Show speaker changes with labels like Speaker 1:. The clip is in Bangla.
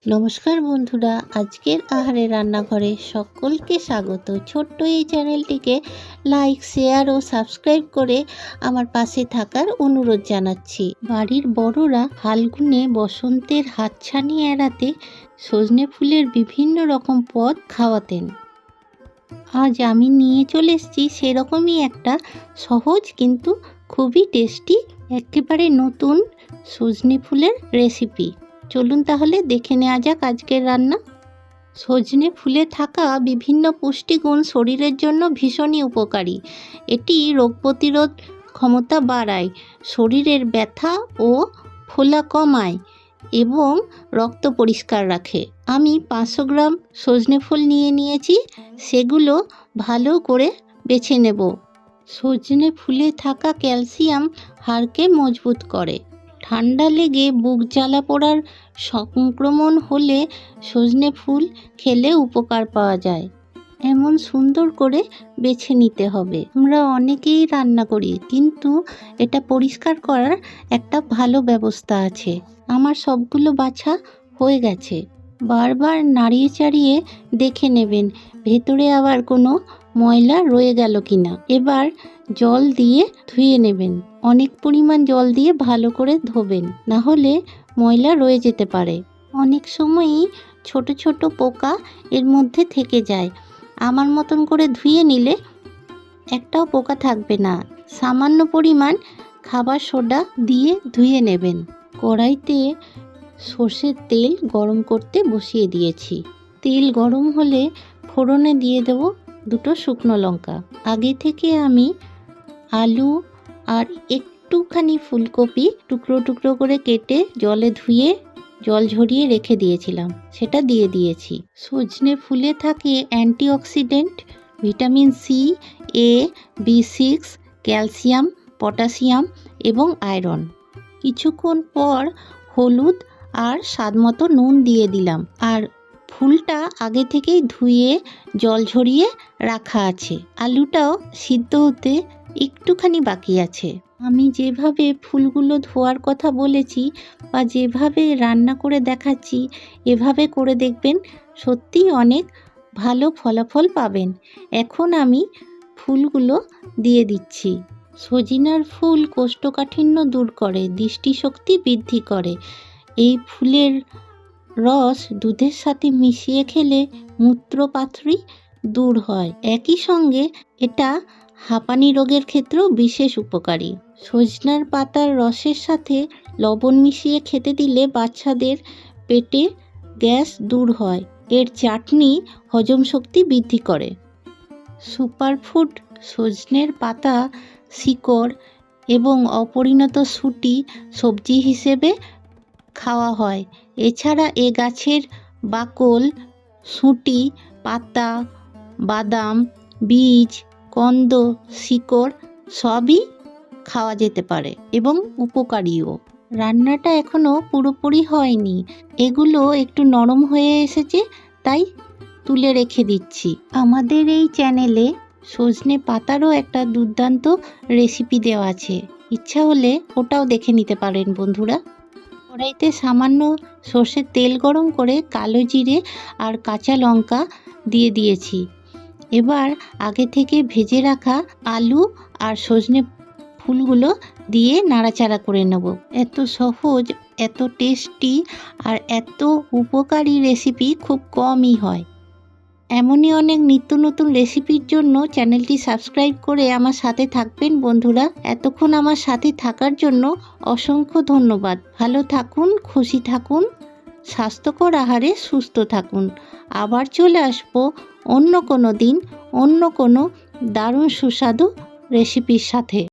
Speaker 1: নমস্কার বন্ধুরা, আজকের আহারে রান্নাঘরে সকলকে স্বাগত। ছোট্ট এই চ্যানেলটিকে লাইক, শেয়ার ও সাবস্ক্রাইব করে আমার পাশে থাকার অনুরোধ জানাচ্ছি। বাড়ির বড়রা ফাল্গুনে বসন্তের হাতছানি এড়াতে সজনে ফুলের বিভিন্ন রকম পদ খাওয়াতেন। আজ আমি নিয়ে চলে এসেছি সেরকমই একটা সহজ কিন্তু খুবই টেস্টি একেবারে নতুন সজনে ফুলের রেসিপি। চলুন তাহলে দেখে নেওয়া যাক আজকের রান্না। সজনে ফুলে থাকা বিভিন্ন পুষ্টিগুণ শরীরের জন্য ভীষণই উপকারী। এটি রোগ প্রতিরোধ ক্ষমতা বাড়ায়, শরীরের ব্যথা ও ফোলা কমায় এবং রক্ত পরিষ্কার রাখে। আমি 500 গ্রাম সজনে ফুল নিয়েছি, সেগুলো ভালো করে বেছে নেব। সজনে ফুলে থাকা ক্যালসিয়াম হাড়কে মজবুত করে। ঠান্ডা লেগে বুক জ্বালা পোড়ার সংক্রমণ হলে সজনে ফুল খেলে উপকার পাওয়া যায়। এমন সুন্দর করে বেছে নিতে হবে। আমরা অনেকেই রান্না করি, কিন্তু এটা পরিষ্কার করার একটা ভালো ব্যবস্থা আছে। আমার সবগুলো বাছা হয়ে গেছে। বারবার নাড়িয়ে চাড়িয়ে দেখে নেবেন ভেতরে আবার কোনো ময়লা রয়ে গেল কিনা। এবার জল দিয়ে ধুয়ে নেবেন। অনেক পরিমাণ জল দিয়ে ভালো করে ধোবেন, না হলে ময়লা রয়ে যেতে পারে। অনেক সময়ই ছোট ছোট পোকা এর মধ্যে থেকে যায়। আমার মতন করে ধুয়ে নিলে একটাও পোকা থাকবে না। সামান্য পরিমাণ খাবার সোডা দিয়ে ধুয়ে নেবেন। কড়াইতে সর্ষের তেল গরম করতে বসিয়ে দিয়েছি। তেল গরম হলে ফোড়নে দিয়ে দেব 2 শুকনো লঙ্কা। আগে থেকে আমি আলু আর একটুখানি ফুলকপি টুকরো টুকরো করে কেটে জলে ধুয়ে জল ঝরিয়ে রেখে দিয়েছিলাম, সেটা দিয়ে দিয়েছি। সজনে ফুলে থাকে অ্যান্টিঅক্সিডেন্ট, ভিটামিন সি, এ, বি6, ক্যালসিয়াম, পটাশিয়াম এবং আয়রন। কিছুক্ষণ পর হলুদ আর স্বাদমতো নুন দিয়ে দিলাম। আর ফুলটা আগে থেকেই ধুয়ে জল ঝরিয়ে রাখা আছে। আলুটাও সিদ্ধ হতে একটুখানি বাকি আছে। আমি যেভাবে ফুলগুলো ধোয়ার কথা বলেছি বা যেভাবে রান্না করে দেখাচ্ছি, এভাবে করে দেখবেন সত্যিই অনেক ভালো ফলাফল পাবেন। এখন আমি ফুলগুলো দিয়ে দিচ্ছি। সজিনার ফুল কোষ্ঠকাঠিন্য দূর করে, দৃষ্টিশক্তি বৃদ্ধি করে। এই ফুলের রস দুধের সাথে মিশিয়ে খেলে মূত্রপাথড়ী দূর হয়। একই সঙ্গে এটা হাঁপানি রোগের ক্ষেত্রেও বিশেষ উপকারী। সজনার পাতার রসের সাথে লবণ মিশিয়ে খেতে দিলে বাচ্চাদের পেটে গ্যাস দূর হয়। এর চাটনি হজম শক্তি বৃদ্ধি করে। সুপারফুড সজনের পাতা, শিকড় এবং অপরিণত শুঁটি সবজি হিসেবে খাওয়া হয়। এছাড়া এ গাছের বাকল, শুঁটি, পাতা, বাদাম, বীজ, কন্দ, শিকড় সবই খাওয়া যেতে পারে এবং উপকারীও। রান্নাটা এখনো পুরোপুরি হয়নি, এগুলো একটু নরম হয়ে এসেছে, তাই তুলে রেখে দিচ্ছি। আমাদের এই চ্যানেলে সজনে পাতারও একটা দুর্দান্ত রেসিপি দেওয়া আছে, ইচ্ছা হলে ওটাও দেখে নিতে পারেন বন্ধুরা। কড়াইতে সামান্য সর্ষের তেল গরম করে কালো জিরে আর কাঁচা লঙ্কা দিয়ে দিয়েছি। এবার আগে থেকে ভেজে রাখা আলু আর সজনে ফুলগুলো দিয়ে নাড়াচাড়া করে নেব। এত সহজ, এত টেস্টি আর এত উপকারী রেসিপি খুব কমই হয়। এমনই অনেক নিত্য নতুন রেসিপির জন্য চ্যানেলটি সাবস্ক্রাইব করে আমার সাথে থাকবেন বন্ধুরা। এতক্ষণ আমার সাথে থাকার জন্য অসংখ্য ধন্যবাদ। ভালো থাকুন, খুশি থাকুন, স্বাস্থ্যকর আহারে সুস্থ থাকুন। আবার চলে আসবো অন্য কোনো দিন, অন্য কোনো দারুণ সুস্বাদু রেসিপির সাথে।